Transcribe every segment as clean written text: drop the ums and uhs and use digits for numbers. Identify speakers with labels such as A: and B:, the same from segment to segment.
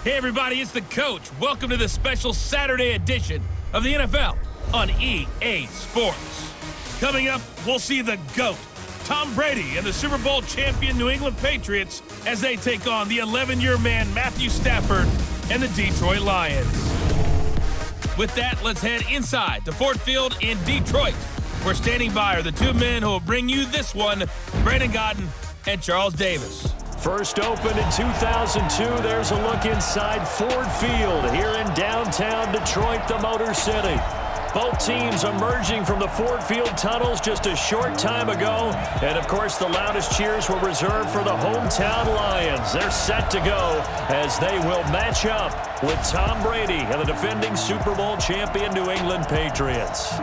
A: Hey everybody, it's the coach. Welcome to the special Saturday edition of the NFL on EA Sports. Coming up, we'll see the GOAT, Tom Brady, and the Super Bowl champion New England Patriots as they take on the 11-year man Matthew Stafford and the Detroit Lions. With that, let's head inside to Ford Field in Detroit. We're standing by are the two men who will bring you this one, Brandon Godden and Charles Davis.
B: First opened in 2002, there's a look inside Ford Field here in downtown Detroit, the Motor City. Both teams emerging from the Ford Field tunnels just a short time ago. And, of course, the loudest cheers were reserved for the hometown Lions. They're set to go as they will match up with Tom Brady and the defending Super Bowl champion New England Patriots.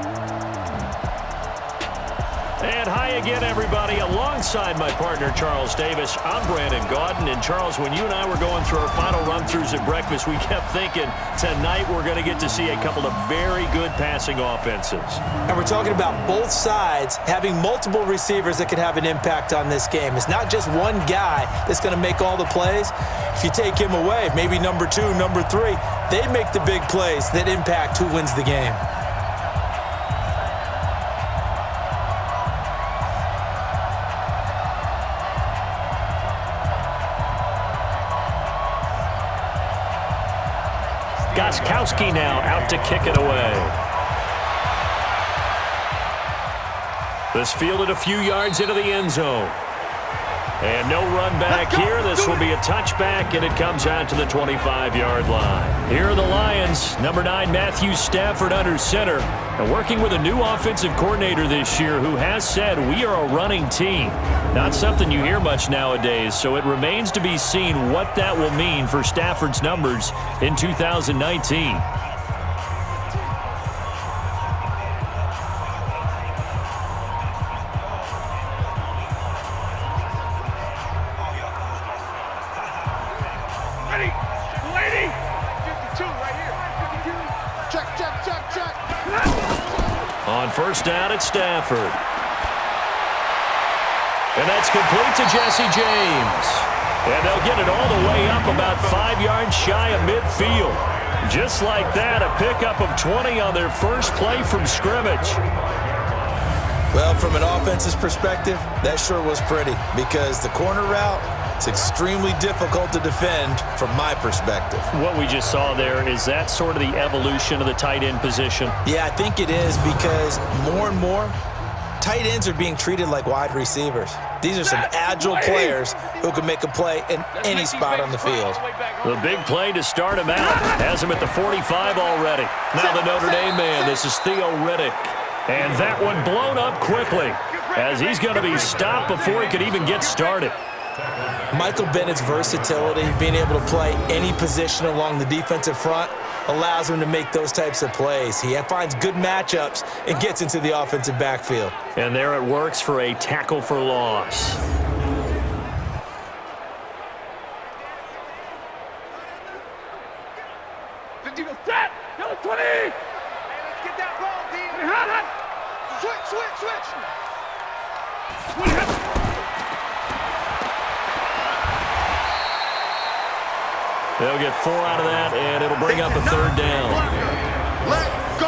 B: And hi again, everybody. Alongside my partner, Charles Davis, I'm Brandon Godden. And, Charles, when you and I were going through our final run-throughs at breakfast, we kept thinking tonight we're going to get to see a couple of very good passing offenses.
C: And we're talking about both sides having multiple receivers that can have an impact on this game. It's not just one guy that's going to make all the plays. If you take him away, maybe number 2, number 3, they make the big plays that impact who wins the game.
B: Gostkowski now out to kick it away. This fielded a few yards into the end zone. And no run back here. This will be a touchback, and it comes out to the 25-yard line. Here are the Lions. Number 9, Matthew Stafford under center. And working with a new offensive coordinator this year who has said we are a running team. Not something you hear much nowadays, so it remains to be seen what that will mean for Stafford's numbers in 2019. On first down, it's Stafford. And that's complete to Jesse James. And they'll get it all the way up about 5 yards shy of midfield. Just like that, a pickup of 20 on their first play from scrimmage.
C: Well, from an offense's perspective, that sure was pretty because the corner route, it's extremely difficult to defend from my perspective.
B: What we just saw there, is that sort of the evolution of the tight end position?
C: Yeah, I think it is because more and more, tight ends are being treated like wide receivers. These are some agile players who can make a play in any spot on the field.
B: The big play to start him out. Has him at the 45 already. Now the Notre Dame man, this is Theo Riddick. And that one blown up quickly as he's going to be stopped before he could even get started.
C: Michael Bennett's versatility, being able to play any position along the defensive front, allows him to make those types of plays. He finds good matchups and gets into the offensive backfield.
B: And there it works for a tackle for loss.
D: Set! Yellow 20! Hey, let's get that ball, D. Switch!
B: They'll get 4 out of that, and it'll bring up a third down.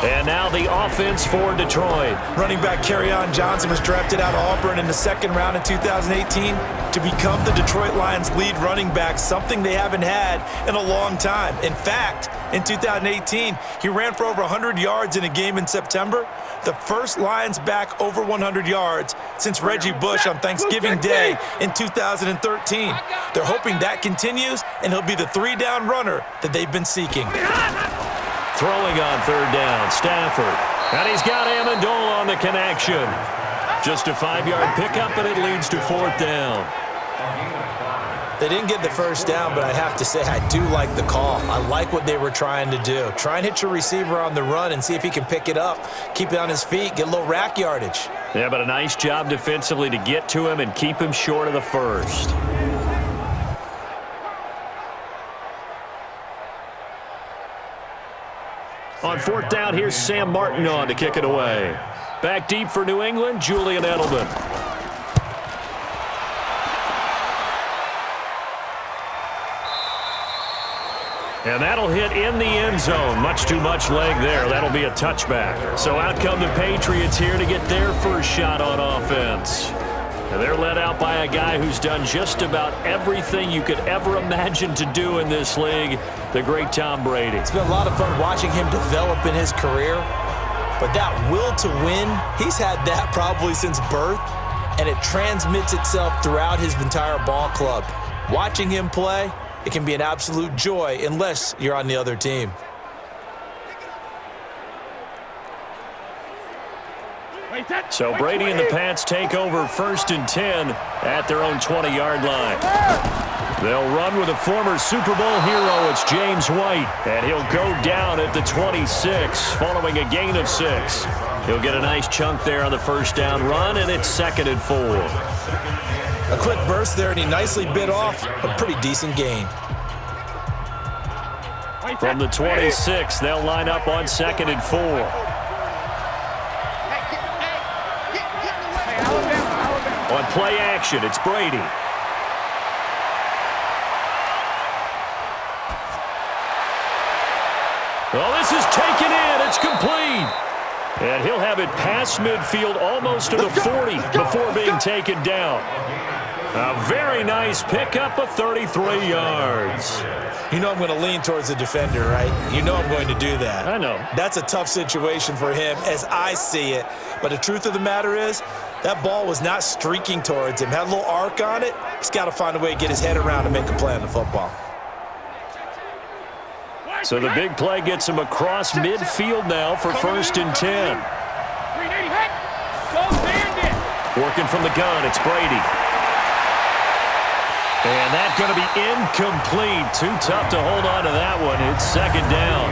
B: And now the offense for Detroit.
C: Running back Kerryon Johnson was drafted out of Auburn in the second round in 2018 to become the Detroit Lions' lead running back, something they haven't had in a long time. In fact, in 2018, he ran for over 100 yards in a game in September, the first Lions back over 100 yards since Reggie Bush on Thanksgiving Day in 2013. They're hoping that continues, and he'll be the 3-down runner that they've been seeking.
B: Throwing on third down, Stafford. And he's got Amendola on the connection. Just a 5-yard pickup, and it leads to fourth down.
C: They didn't get the first down, but I have to say I do like the call. I like what they were trying to do. Try and hit your receiver on the run and see if he can pick it up, keep it on his feet, get a little rack yardage.
B: Yeah, but a nice job defensively to get to him and keep him short of the first. On fourth down, here's Sam Martin on to kick it away. Back deep for New England, Julian Edelman. And that'll hit in the end zone. Much too much leg there. That'll be a touchback. So out come the Patriots here to get their first shot on offense. And they're led out by a guy who's done just about everything you could ever imagine to do in this league, the great Tom Brady.
C: It's been a lot of fun watching him develop in his career. But that will to win, he's had that probably since birth, and it transmits itself throughout his entire ball club. Watching him play, it can be an absolute joy unless you're on the other team.
B: So Brady and the Pats take over 1st and 10 at their own 20-yard line. They'll run with a former Super Bowl hero. It's James White, and he'll go down at the 26 following a gain of 6. He'll get a nice chunk there on the first down run, and it's 2nd and 4.
C: A quick burst there, and he nicely bit off a pretty decent gain.
B: From the 26, they'll line up on 2nd and 4. On play action, it's Brady. Well, this is taken in. It's complete. And he'll have it past midfield almost to the 40 before being taken down. A very nice pickup of 33 yards.
C: You know I'm going to lean towards the defender, right? You know I'm going to do that.
B: I know.
C: That's a tough situation for him as I see it. But the truth of the matter is, that ball was not streaking towards him. Had a little arc on it. He's got to find a way to get his head around and make a play on the football.
B: So the big play gets him across midfield now for 1st and 10. Working from the gun, it's Brady. And that's going to be incomplete. Too tough to hold on to that one. It's 2nd down.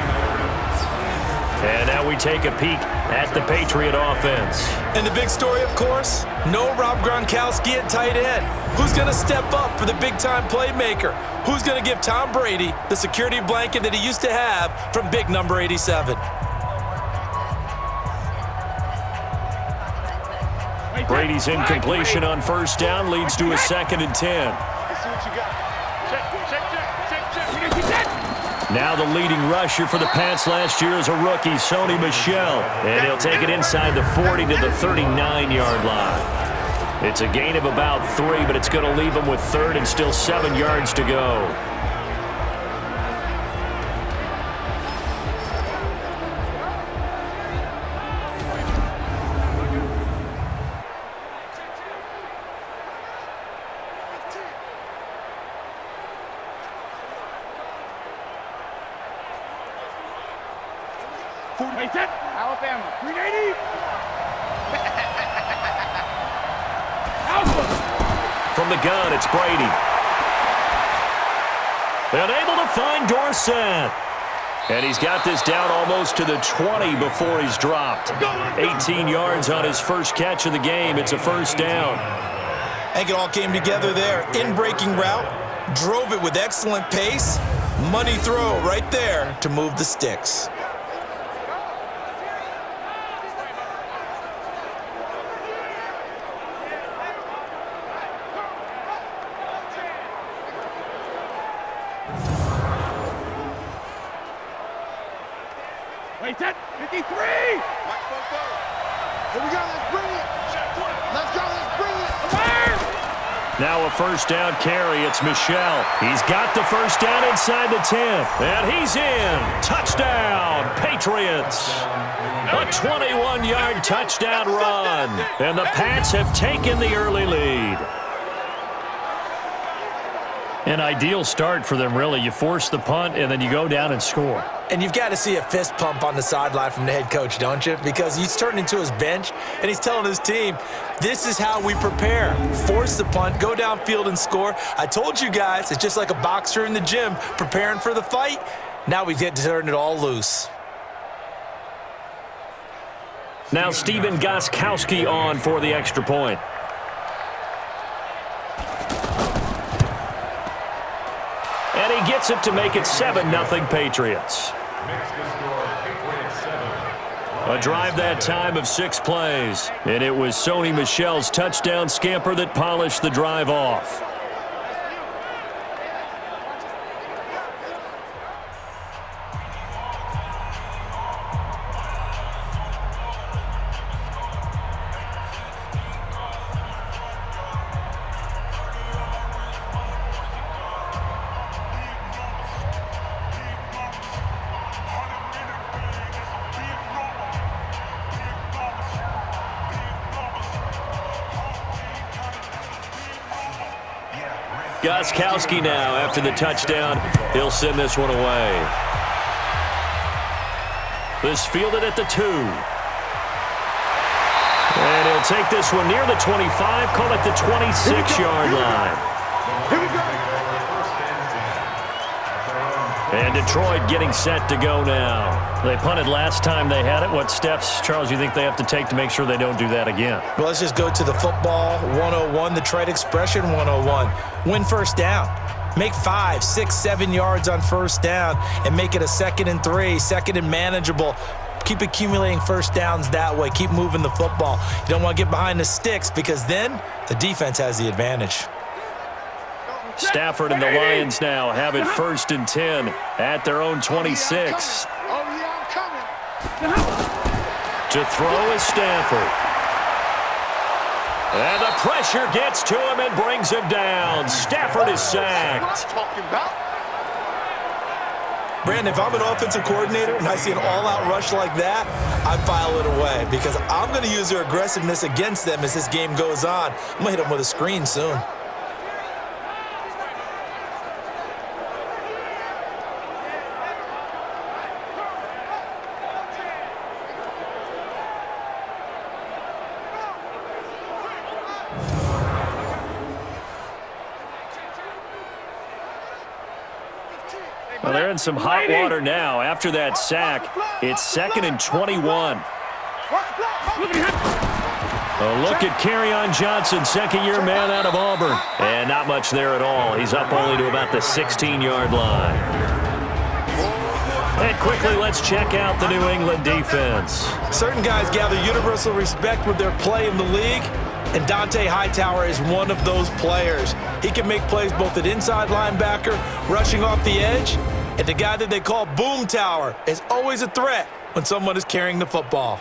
B: And now we take a peek at the Patriot offense.
C: And the big story, of course, no Rob Gronkowski at tight end. Who's going to step up for the big-time playmaker? Who's going to give Tom Brady the security blanket that he used to have from big number 87?
B: Brady's incompletion on 1st down leads to a 2nd and 10. Now the leading rusher for the Pats last year is a rookie, Sony Michel. And he'll take it inside the 40 to the 39-yard line. It's a gain of about 3, but it's going to leave him with 3rd and still 7 yards to go.
D: Alabama, 380.
B: From the gun, it's Brady. And able to find Dorsett. And he's got this down almost to the 20 before he's dropped. 18 yards on his first catch of the game. It's a 1st down.
C: I think it all came together there. In-breaking route, drove it with excellent pace. Money throw right there to move the sticks.
D: Wait, 10, 53. Here we go, let's bring it. Let's go, let's bring it.
B: Now a 1st down carry, it's Michel. He's got the 1st down inside the 10. And he's in. Touchdown, Patriots. A 21-yard touchdown run. And the Pats have taken the early lead. An ideal start for them, really. You force the punt, and then you go down and score.
C: And you've got to see a fist pump on the sideline from the head coach, don't you? Because he's turning into his bench, and he's telling his team, this is how we prepare. Force the punt, go downfield and score. I told you guys, it's just like a boxer in the gym preparing for the fight. Now we get to turn it all loose.
B: Now Steven Gostkowski on for the extra point. And he gets it to make it 7-0 Patriots. A drive that time of 6 plays. And it was Sony Michel's touchdown scamper that polished the drive off. Gostkowski now after the touchdown. He'll send this one away. This fielded at the 2. And he'll take this one near the 25, call it the 26-yard line.
D: Here we go.
B: And Detroit getting set to go now. They punted last time they had it. What steps, Charles, you think they have to take to make sure they don't do that again?
C: Well, let's just go to the football 101, the trade expression 101. Win first down. Make 5, 6, 7 yards on first down and make it a 2nd and 3, 2nd and manageable. Keep accumulating first downs that way. Keep moving the football. You don't want to get behind the sticks because then the defense has the advantage.
B: Stafford and the Lions now have it 1st and 10 at their own 26. To throw is Stafford. And the pressure gets to him and brings him down. Stafford is sacked.
C: Brandon, if I'm an offensive coordinator and I see an all-out rush like that, I file it away because I'm going to use their aggressiveness against them as this game goes on. I'm going to hit them with a screen soon.
B: Well, they're in some hot water now. After that sack, it's 2nd and 21. A look at Kerryon Johnson, 2nd-year man out of Auburn. And not much there at all. He's up only to about the 16-yard line. And quickly, let's check out the New England defense.
C: Certain guys gather universal respect with their play in the league, and Dante Hightower is one of those players. He can make plays both at inside linebacker, rushing off the edge, and the guy that they call Boom Tower is always a threat when someone is carrying the football.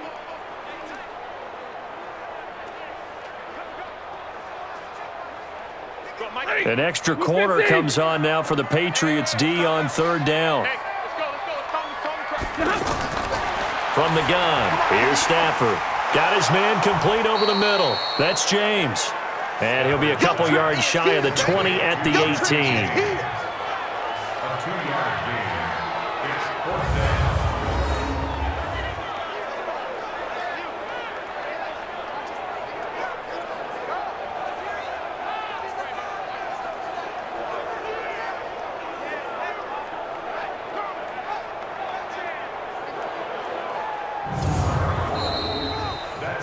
B: An extra corner comes on now for the Patriots D on 3rd down. From the gun, here's Stafford. Got his man complete over the middle. That's James. And he'll be a couple yards shy of the 20 at the 18.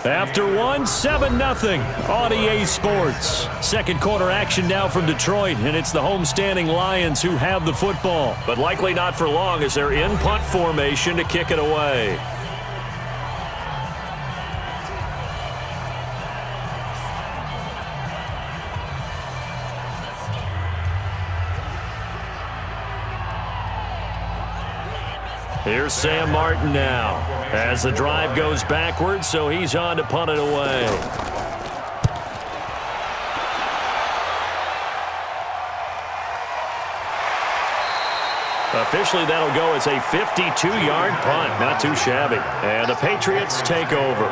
B: After 7-0 on EA Sports. Second quarter action now from Detroit, and it's the homestanding Lions who have the football. But likely not for long as they're in punt formation to kick it away. Here's Sam Martin now as the drive goes backwards, so he's on to punt it away. Officially, that'll go as a 52-yard punt. Not too shabby. And the Patriots take over.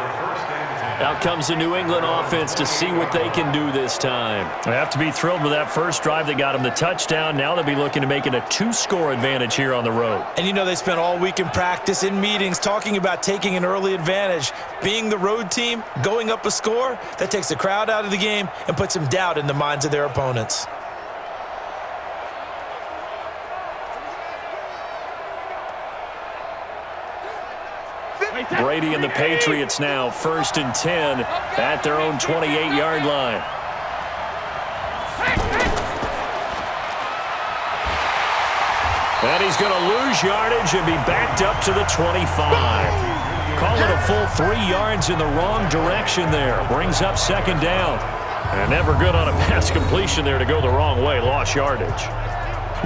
B: Out comes the New England offense to see what they can do this time. They have to be thrilled with that first drive that got them the touchdown. Now they'll be looking to make it a 2-score advantage here on the road.
C: And you know they spent all week in practice, in meetings, talking about taking an early advantage. Being the road team, going up a score, that takes the crowd out of the game and puts some doubt in the minds of their opponents.
B: Brady and the Patriots now 1st and 10 at their own 28-yard line. And he's going to lose yardage and be backed up to the 25. Call it a full 3 yards in the wrong direction there. Brings up 2nd down. And never good on a pass completion there to go the wrong way. Lost yardage.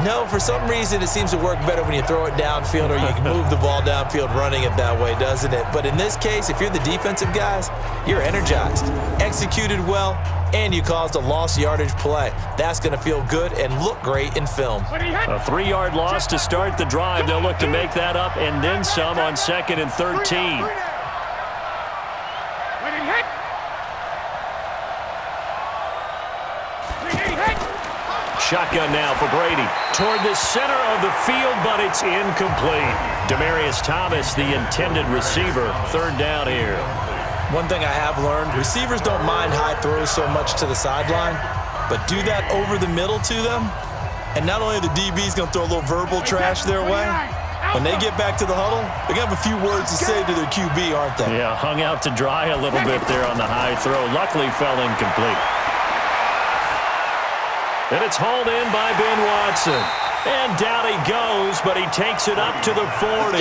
C: No, for some reason it seems to work better when you throw it downfield or you can move the ball downfield running it that way, doesn't it? But in this case, if you're the defensive guys, you're energized, executed well, and you caused a lost yardage play. That's going to feel good and look great in film.
B: A 3-yard loss to start the drive. They'll look to make that up and then some on 2nd and 13. shotgun now for Brady. Toward the center of the field, but it's incomplete. Demaryius Thomas, the intended receiver. Third down here.
C: One thing I have learned, receivers don't mind high throws so much to the sideline, but do that over the middle to them, and not only are the DBs going to throw a little verbal trash their way, when they get back to the huddle, they're going to have a few words to say to their QB, aren't they?
B: Yeah, hung out to dry a little bit there on the high throw. Luckily fell incomplete. And it's hauled in by Ben Watson. And down he goes, but he takes it up to the 40.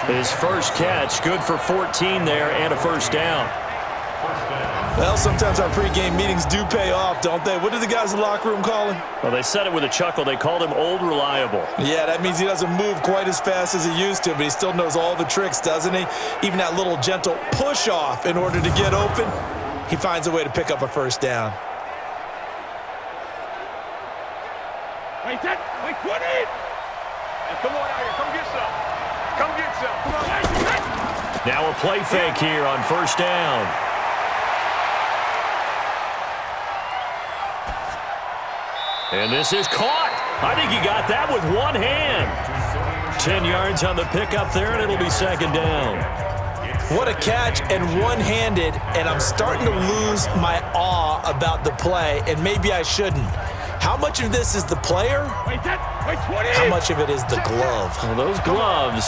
B: His first catch, good for 14 there and a first down.
C: Well, sometimes our pregame meetings do pay off, don't they? What did the guys in the locker room call him?
B: Well, they said it with a chuckle. They called him Old Reliable.
C: Yeah, that means he doesn't move quite as fast as he used to, but he still knows all the tricks, doesn't he? Even that little gentle push-off in order to get open, he finds a way to pick up a first down.
D: Wait, 10, wait, 20! Hey, come on out here, come get some. Come get some. Come on.
B: Now a play fake here on first down. And this is caught. I think he got that with one hand. 10 yards on the pickup there, and it'll be second down.
C: What a catch, and one-handed, and I'm starting to lose my awe about the play, and maybe I shouldn't. How much of this is the player?
D: Wait, 10, wait, 20!
C: How much of it is the glove?
B: Well, those gloves,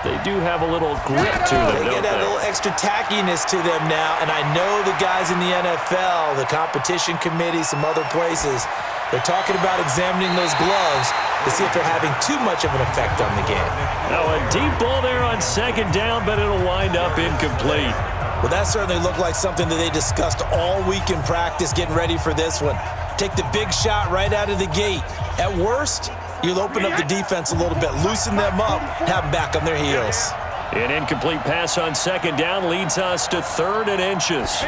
B: they do have a little grip to them,
C: They
B: don't
C: get that
B: they?
C: little extra tackiness to them now, and I know the guys in the NFL, the competition committee, some other places, they're talking about examining those gloves to see if they're having too much of an effect on the game.
B: Now a deep ball there on second down, but it'll wind up incomplete.
C: Well, that certainly looked like something that they discussed all week in practice getting ready for this one. Take the big shot right out of the gate. At worst, you'll open up the defense a little bit, loosen them up, have them back on their heels.
B: An incomplete pass on second down leads us to 3rd and inches.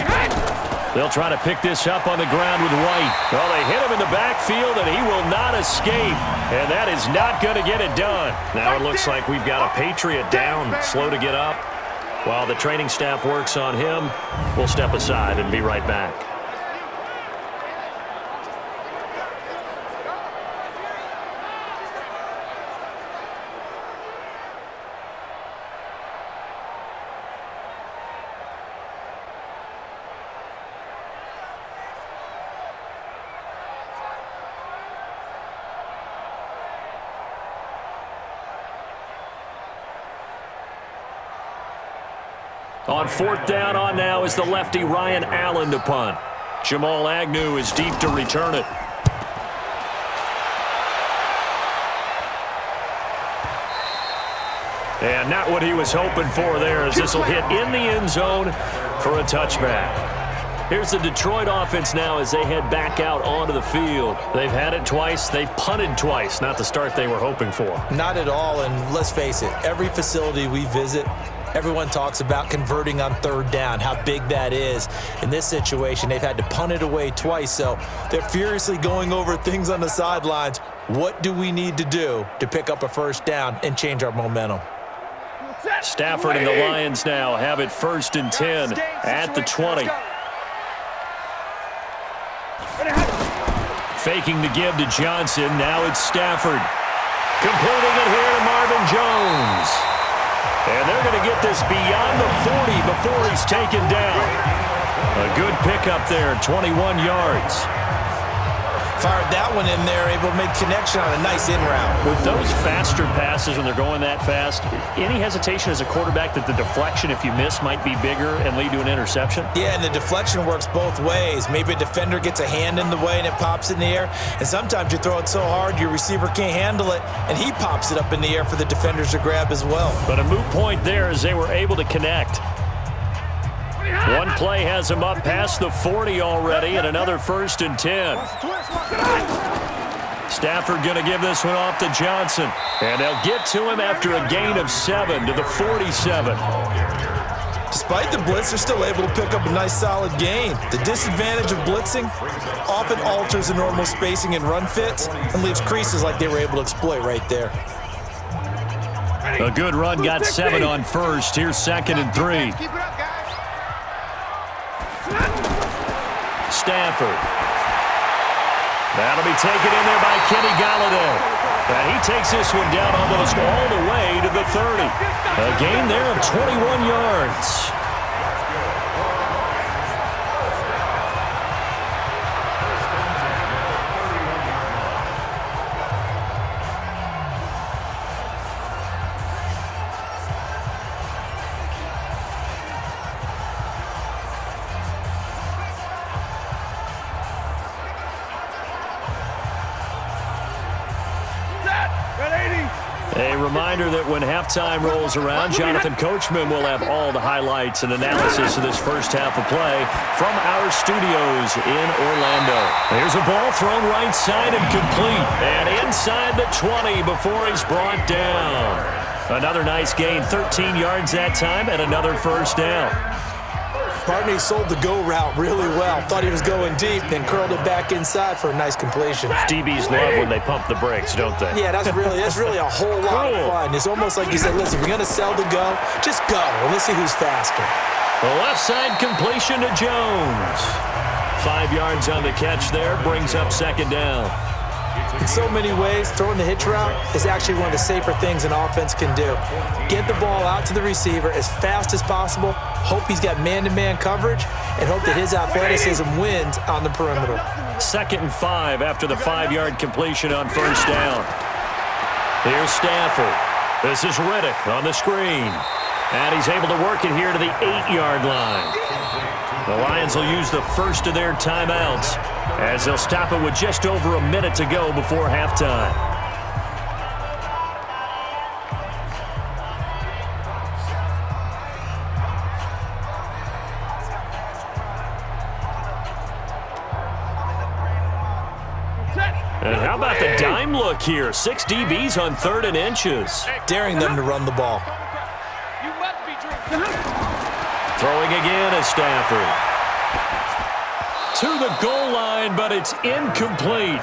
B: They'll try to pick this up on the ground with White. Well, they hit him in the backfield, and he will not escape. And that is not going to get it done. Now it looks like we've got a Patriot down, slow to get up. While the training staff works on him, we'll step aside and be right back. On 4th down on now is the lefty Ryan Allen to punt. Jamal Agnew is deep to return it. And not what he was hoping for there, as this will hit in the end zone for a touchback. Here's the Detroit offense now as they head back out onto the field. They've had it twice. They've punted twice. Not the start they were hoping for.
C: Not at all, and let's face it, every facility we visit, everyone talks about converting on 3rd down, how big that is. In this situation, they've had to punt it away twice, so they're furiously going over things on the sidelines. What do we need to do to pick up a first down and change our momentum?
B: Stafford and the Lions now have it 1st and 10 at the 20. Faking the give to Johnson. Now it's Stafford. Completing it here to Marvin Jones. And they're going to get this beyond the 40 before he's taken down. A good pickup there, 21 yards.
C: Fired that one in there, able to make connection on a nice in route.
B: With those faster passes when they're going that fast, any hesitation as a quarterback that the deflection, if you miss, might be bigger and lead to an interception?
C: Yeah, and the deflection works both ways. Maybe a defender gets a hand in the way and it pops in the air. And sometimes you throw it so hard your receiver can't handle it, and he pops it up in the air for the defenders to grab as well.
B: But a moot point there as they were able to connect. One play has him up past the 40 already, and another 1st and 10. Stafford going to give this one off to Johnson. And they'll get to him after a gain of 7 to the 47.
C: Despite the blitz, they're still able to pick up a nice solid gain. The disadvantage of blitzing often alters the normal spacing and run fits and leaves creases like they were able to exploit right there.
B: A good run got 7 on 1st. Here's 2nd and 3.
D: Keep it up, guys.
B: Stafford. That'll be taken in there by Kenny Galladay. And he takes this one down almost all the way to the 30. A gain there of 21 yards. A reminder that when halftime rolls around, Jonathan Coachman will have all the highlights and analysis of this first half of play from our studios in Orlando. Here's a ball thrown right side and complete. And inside the 20 before he's brought down. Another nice gain, 13 yards that time, and another first down.
C: Barney sold the go route really well. Thought he was going deep, then curled it back inside for a nice completion.
B: DBs love when they pump the brakes, don't they?
C: Yeah, that's really a whole lot of fun. It's almost like you said, listen, we're going to sell the go. Just go, and let's see who's faster.
B: The left side completion to Jones. 5 yards on the catch there, brings up second down.
C: In so many ways, throwing the hitch route is actually one of the safer things an offense can do. Get the ball out to the receiver as fast as possible, hope he's got man-to-man coverage, and hope that his athleticism wins on the perimeter.
B: 2nd and 5 after the 5-yard completion on first down. Here's Stafford. This is Riddick on the screen. And he's able to work it here to the 8-yard line. The Lions will use the first of their timeouts as they'll stop it with just over a minute to go before halftime. And how about the dime look here? 6 DBs on 3rd and inches.
C: Daring them to run the ball.
B: Throwing again is Stafford. To the goal line, but it's incomplete.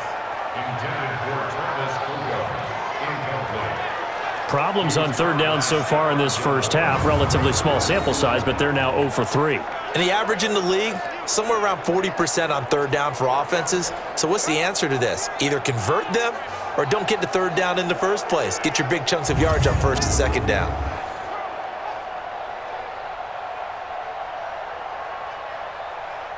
B: Problems on 3rd down so far in this first half. Relatively small sample size, but they're now 0 for 3.
C: And the average in the league, somewhere around 40% on 3rd down for offenses. So what's the answer to this? Either convert them or don't get to 3rd down in the first place. Get your big chunks of yards on 1st and 2nd down.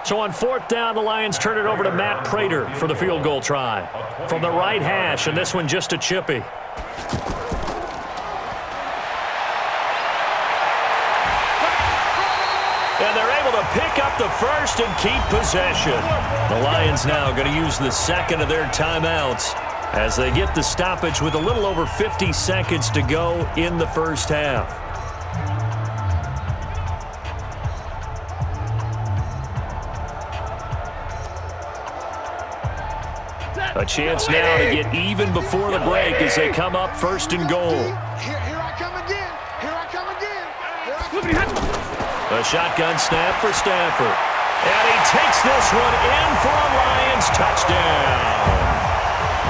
B: So on 4th down, the Lions turn it over to Matt Prater for the field goal try. From the right hash, and this one just a chippy. And they're able to pick up the first and keep possession. The Lions now going to use the 2nd of their timeouts as they get the stoppage with a little over 50 seconds to go in the first half. A chance now to get even before the break as they come up 1st and goal.
E: Here I come again. Here I come again.
B: A shotgun snap for Stafford. And he takes this one in for a Lions touchdown.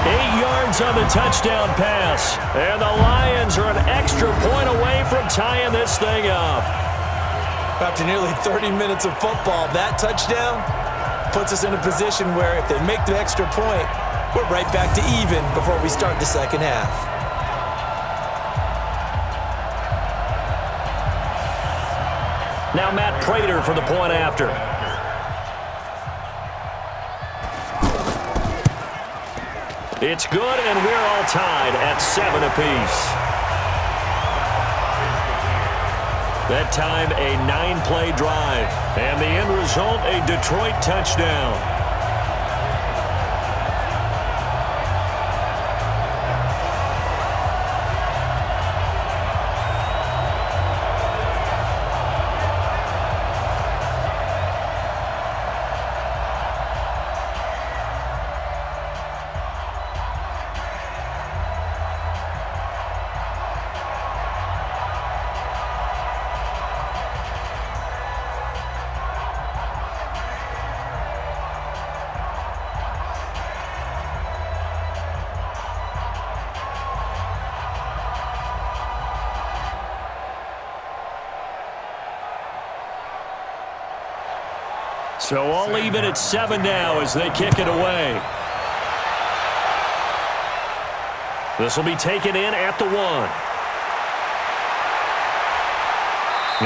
B: 8 yards on the touchdown pass. And the Lions are an extra point away from tying this thing up.
C: After nearly 30 minutes of football, that touchdown puts us in a position where if they make the extra point, we're right back to even before we start the second half.
B: Now Matt Prater for the point after. It's good, and we're all tied at 7 apiece. That time, a 9-play drive, and the end result, a Detroit touchdown. So all even at 7 now as they kick it away. This will be taken in at the 1.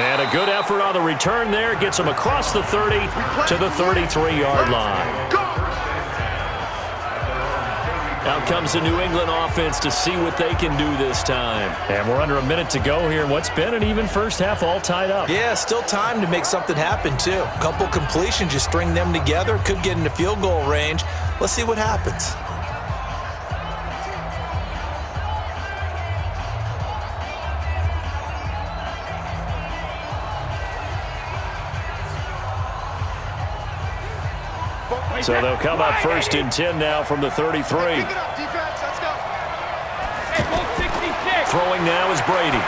B: And a good effort on the return there. Gets him across the 30 to the 33-yard line. Out comes the New England offense to see what they can do this time.
F: And we're under a minute to go here in what's been an even first half, all tied up.
C: Yeah, still time to make something happen, too. A couple completions, you string them together, could get into field goal range. Let's see what happens.
B: So they'll come up 1st and 10 now from the 33. Throwing now is Brady.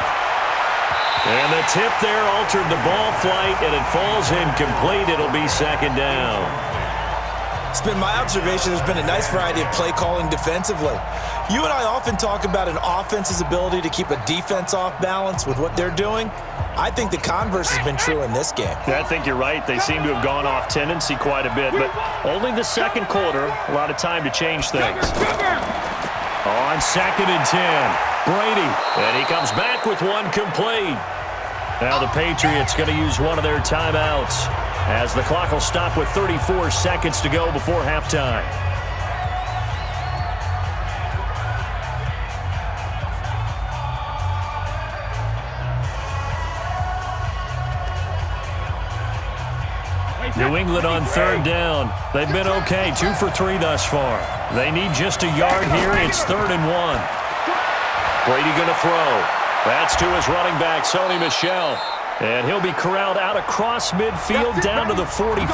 B: And the tip there altered the ball flight, and it falls incomplete. It'll be 2nd down.
C: It's been my observation there's been a nice variety of play calling defensively. You and I often talk about an offense's ability to keep a defense off balance with what they're doing. I think the converse has been true in this game.
F: Yeah, I think you're right. They seem to have gone off tendency quite a bit, but only the 2nd quarter, a lot of time to change things.
B: On 2nd and 10, Brady, and he comes back with one complete. Now the Patriots going to use one of their timeouts as the clock will stop with 34 seconds to go before halftime. New England on 3rd down. They've been okay, 2 for 3 thus far. They need just a yard here. It's 3rd and 1. Brady going to throw. That's to his running back, Sony Michel. And he'll be corralled out across midfield down to the 45.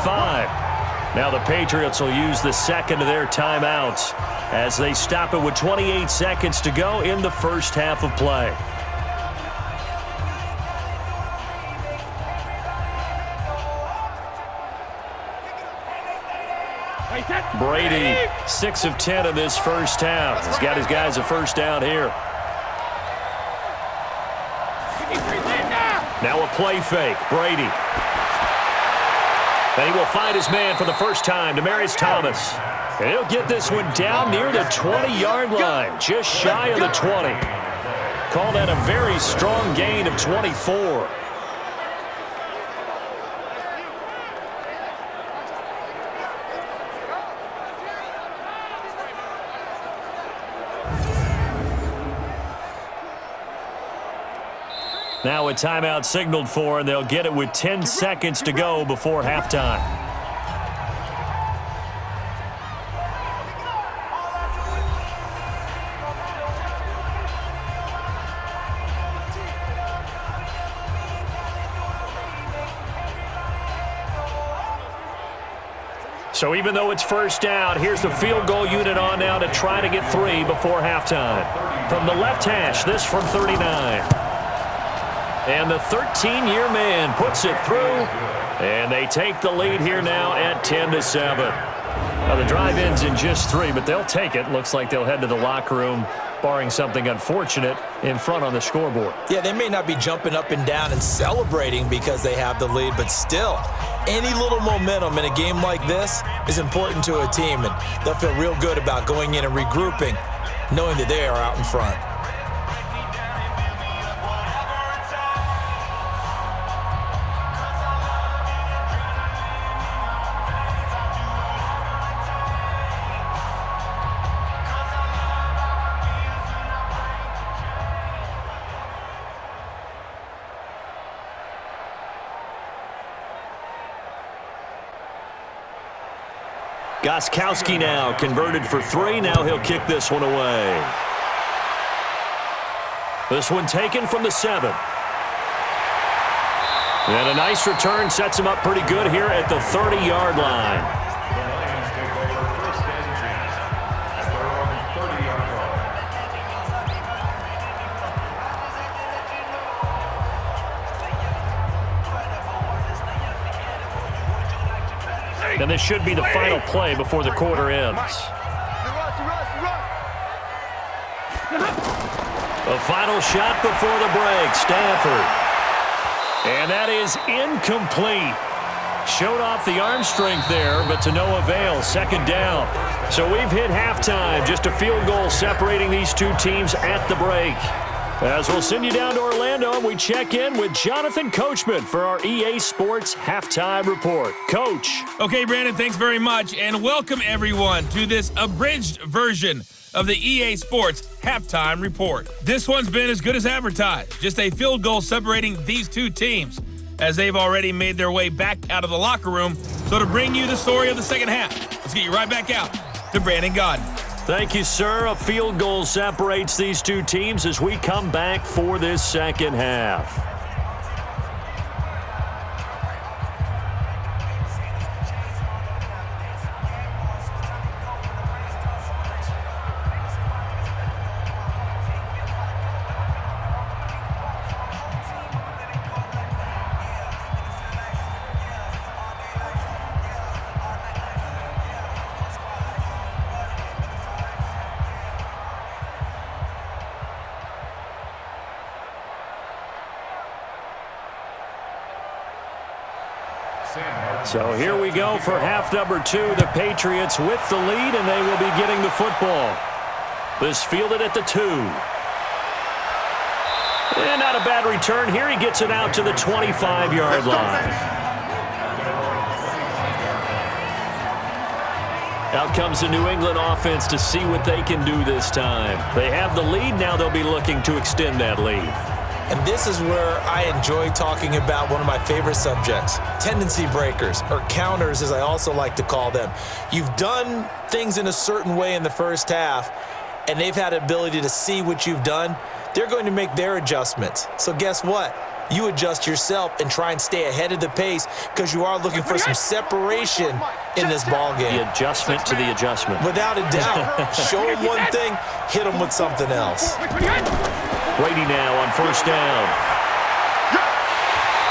B: Now the Patriots will use the 2nd of their timeouts as they stop it with 28 seconds to go in the first half of play. Brady, 6 of 10 in this first half. He's got his guys a first down here. Now a play fake. Brady. And he will find his man for the first time, Demaryius Thomas. And he'll get this one down near the 20-yard line, just shy of the 20. Call that a very strong gain of 24. Now a timeout signaled for, and they'll get it with 10 seconds to go before halftime. So even though it's first down, here's the field goal unit on now to try to get 3 before halftime. From the left hash, this from 39. And the 13-year man puts it through, and they take the lead here now at 10-7. Now the drive ends in just 3, but they'll take it. Looks like they'll head to the locker room, barring something unfortunate, in front on the scoreboard.
C: Yeah, they may not be jumping up and down and celebrating because they have the lead, but still, any little momentum in a game like this is important to a team, and they'll feel real good about going in and regrouping, knowing that they are out in front.
B: Gostkowski now converted for 3. Now he'll kick this one away. This one taken from the 7. And a nice return sets him up pretty good here at the 30-yard line. And this should be the final play before the quarter ends. The final shot before the break, Stafford. And that is incomplete. Showed off the arm strength there, but to no avail. Second down. So we've hit halftime. Just a field goal separating these two teams at the break. As we'll send you down to Orlando, we check in with Jonathan Coachman for our EA Sports Halftime Report. Coach.
A: Okay, Brandon, thanks very much, and welcome everyone to this abridged version of the EA Sports Halftime Report. This one's been as good as advertised. Just a field goal separating these two teams, as they've already made their way back out of the locker room. So to bring you the story of the second half, let's get you right back out to Brandon Godden.
B: Thank you, sir. A field goal separates these two teams as we come back for this second half. So here we go for half number 2. The Patriots with the lead, and they will be getting the football. This fielded at the 2. And not a bad return here. He gets it out to the 25-yard line. Out comes the New England offense to see what they can do this time. They have the lead. Now they'll be looking to extend that lead.
C: And this is where I enjoy talking about one of my favorite subjects, tendency breakers, or counters as I also like to call them. You've done things in a certain way in the first half, and they've had the ability to see what you've done. They're going to make their adjustments. So guess what? You adjust yourself and try and stay ahead of the pace because you are looking for some separation in this ball game.
B: The adjustment to the adjustment.
C: Without a doubt. Show them one thing, hit them with something else.
B: Brady now on first down.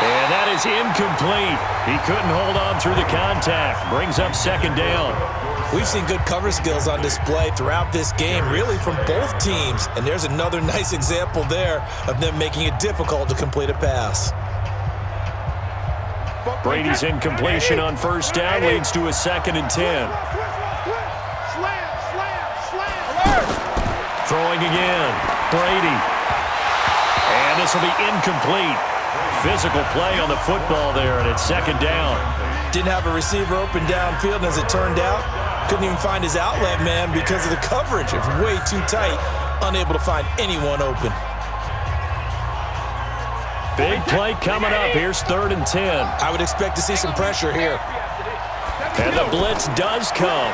B: And that is incomplete. He couldn't hold on through the contact. Brings up second down.
C: We've seen good cover skills on display throughout this game, really from both teams. And there's another nice example there of them making it difficult to complete a pass.
B: Brady's incompletion on first down leads to a 2nd and 10. Throwing again. Brady. And this will be incomplete. Physical play on the football there, and it's second down.
C: Didn't have a receiver open downfield, and as it turned out, couldn't even find his outlet man because of the coverage. It's way too tight, unable to find anyone open.
B: Big play coming up. Here's 3rd and 10.
C: I would expect to see some pressure here.
B: And the blitz does come.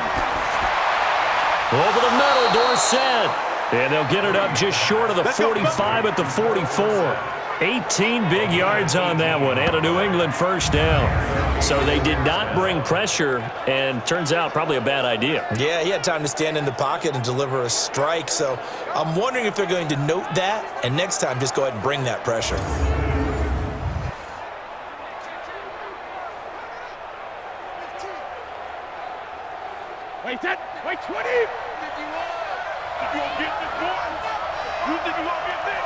B: Over the middle, Dorsett. And they'll get it up just short of the 45 at the 44. 18 big yards on that one, and a New England first down. So they did not bring pressure, and turns out probably a bad idea.
C: Yeah, he had time to stand in the pocket and deliver a strike, so I'm wondering if they're going to note that, and next time just go ahead and bring that pressure.
D: Wait, 10, wait, 20. You won't get this one. You think you won't get this?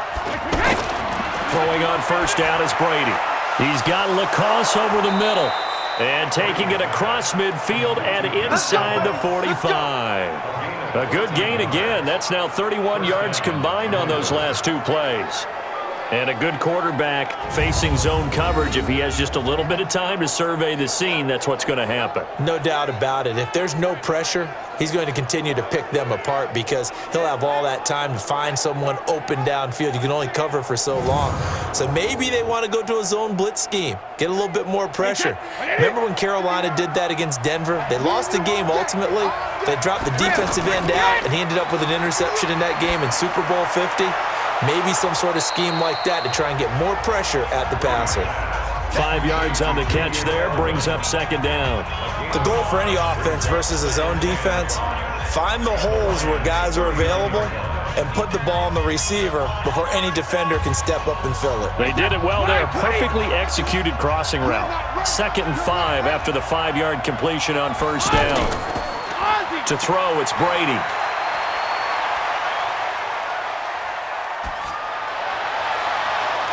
B: Throwing on first down is Brady. He's got Lacoste over the middle and taking it across midfield and inside the 45. A good gain again. That's now 31 yards combined on those last 2 plays. And a good quarterback facing zone coverage. If he has just a little bit of time to survey the scene, that's what's going to happen.
C: No doubt about it. If there's no pressure, he's going to continue to pick them apart because he'll have all that time to find someone open downfield. You can only cover for so long. So maybe they want to go to a zone blitz scheme, get a little bit more pressure. Remember when Carolina did that against Denver? They lost the game ultimately. They dropped the defensive end out, and he ended up with an interception in that game in Super Bowl 50. Maybe some sort of scheme like that to try and get more pressure at the passer.
B: 5 yards on the catch there, brings up second down.
C: The goal for any offense versus a zone defense, find the holes where guys are available and put the ball on the receiver before any defender can step up and fill it.
B: They did it well there. Perfectly executed crossing route. 2nd and 5 after the 5-yard completion on first down. To throw, it's Brady.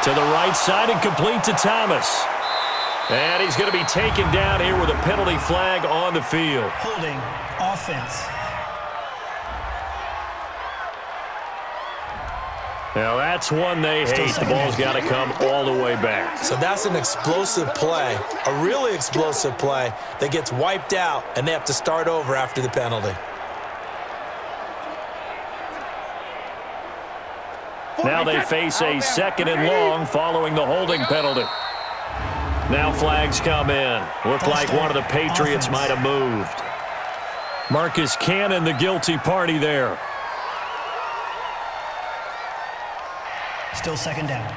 B: To the right side and complete to Thomas. And he's going to be taken down here with a penalty flag on the field.
G: Holding offense.
B: Now that's one they hate. The ball's got to come all the way back.
C: So that's an explosive play, a really explosive play that gets wiped out, and they have to start over after the penalty.
B: Now they face a 2nd and long following the holding penalty. Now flags come in. Looked like one of the Patriots might have moved. Marcus Cannon, the guilty party there.
G: Still 2nd down.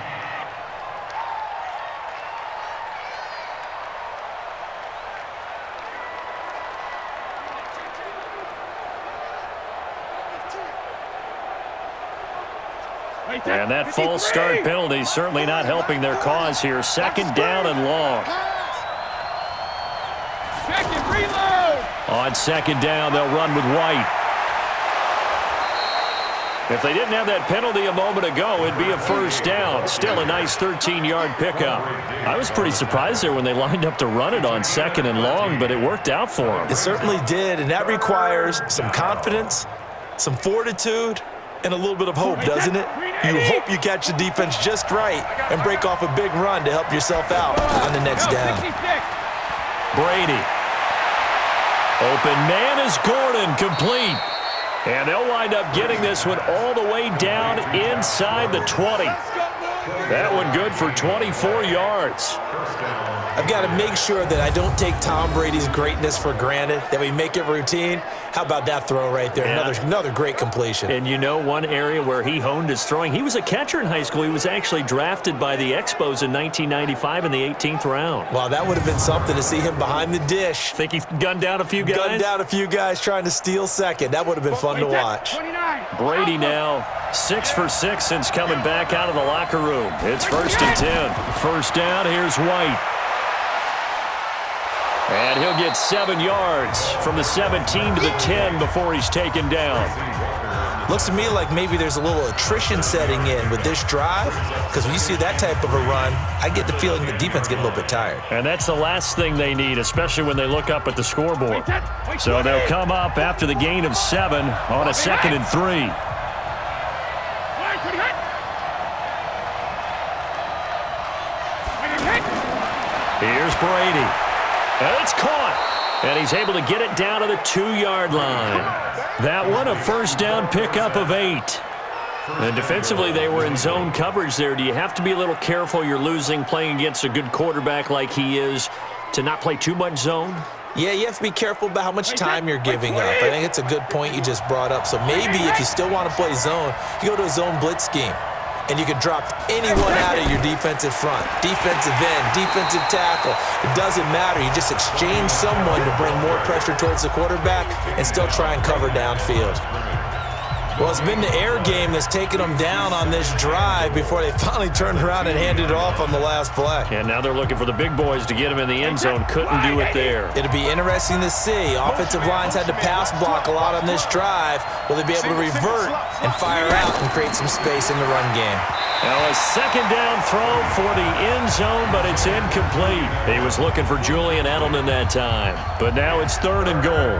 B: And that false start penalty certainly not helping their cause here. 2nd down and long.
D: Second reload.
B: On 2nd down, they'll run with White. If they didn't have that penalty a moment ago, it'd be a 1st down. Still a nice 13-yard pickup. I was pretty surprised there when they lined up to run it on 2nd and long, but it worked out for them.
C: It certainly did, and that requires some confidence, some fortitude, and a little bit of hope, doesn't it? You hope you catch the defense just right and break off a big run to help yourself out on the next down.
B: Brady. Open man is Gordon, complete. And they'll wind up getting this one all the way down inside the 20. That one good for 24 yards.
C: I've got to make sure that I don't take Tom Brady's greatness for granted, that we make it routine. How about that throw right there?
B: Yeah.
C: Another great completion.
B: And you know one area where he honed his throwing? He was a catcher in high school. He was actually drafted by the Expos in 1995 in the 18th round.
C: Wow, that would have been something to see him behind the dish.
B: Think he gunned down a few guys?
C: Gunned down a few guys trying to steal 2nd. That would have been fun to watch.
B: Brady now 6 for 6 since coming back out of the locker room. It's 1st and 10. 1st down, here's White. And he'll get 7 yards from the 17 to the 10 before he's taken down.
C: Looks to me like maybe there's a little attrition setting in with this drive, because when you see that type of a run, I get the feeling the defense getting a little bit tired.
B: And that's the last thing they need, especially when they look up at the scoreboard. So they'll come up after the gain of 7 on a 2nd and 3. Here's Brady. And it's caught. And he's able to get it down to the 2-yard line. That one, a 1st down pickup of 8. And defensively, they were in zone coverage there. Do you have to be a little careful? You're losing, playing against a good quarterback like he is, to not play too much zone?
C: Yeah, you have to be careful about how much time you're giving up. I think it's a good point you just brought up. So maybe if you still want to play zone, you go to a zone blitz scheme. And you can drop anyone out of your defensive front, defensive end, defensive tackle. It doesn't matter. You just exchange someone to bring more pressure towards the quarterback and still try and cover downfield. Well, it's been the air game that's taken them down on this drive before they finally turned around and handed it off on the last play.
B: And now they're looking for the big boys to get him in the end zone. Couldn't do it there.
C: It'll be interesting to see. Offensive lines had to pass block a lot on this drive. Will they be able to revert and fire out and create some space in the run game?
B: Now a 2nd down throw for the end zone, but it's incomplete. He was looking for Julian Edelman that time. But now it's 3rd and goal.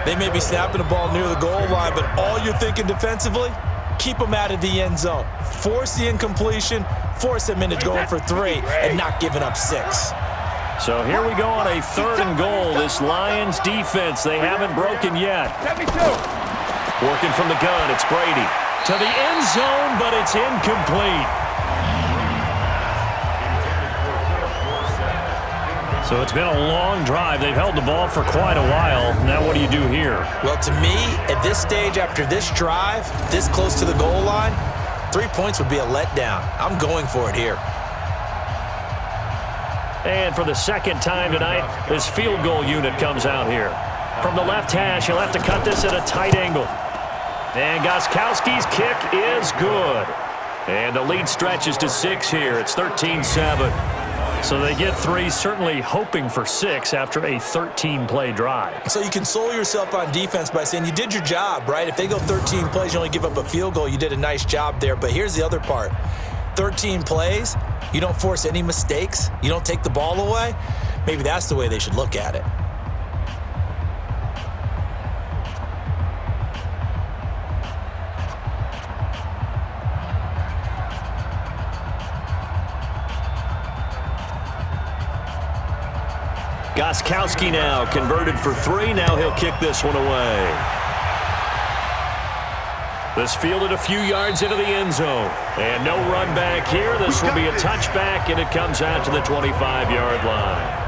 C: They may be snapping the ball near the goal line, but all you're thinking defensively, keep them out of the end zone. Force the incompletion, force them into going for 3, and not giving up 6.
B: So here we go on a 3rd and goal. This Lions defense, they haven't broken yet. Working from the gun, it's Brady. To the end zone, but it's incomplete. So it's been a long drive. They've held the ball for quite a while. Now what do you do here?
C: Well, to me, at this stage, after this drive, this close to the goal line, 3 points would be a letdown. I'm going for it here.
B: And for the 2nd time tonight, this field goal unit comes out here. From the left hash, he'll have to cut this at a tight angle. And Gostkowski's kick is good. And the lead stretches to 6 here. It's 13-7. So they get 3, certainly hoping for 6 after a 13-play drive.
C: So you console yourself on defense by saying you did your job, right? If they go 13 plays, you only give up a field goal, you did a nice job there. But here's the other part. 13 plays, you don't force any mistakes, you don't take the ball away, maybe that's the way they should look at it.
B: Gostkowski now converted for 3. Now he'll kick this one away. This fielded a few yards into the end zone. And no run back here. This will be a touchback, and it comes out to the 25-yard line.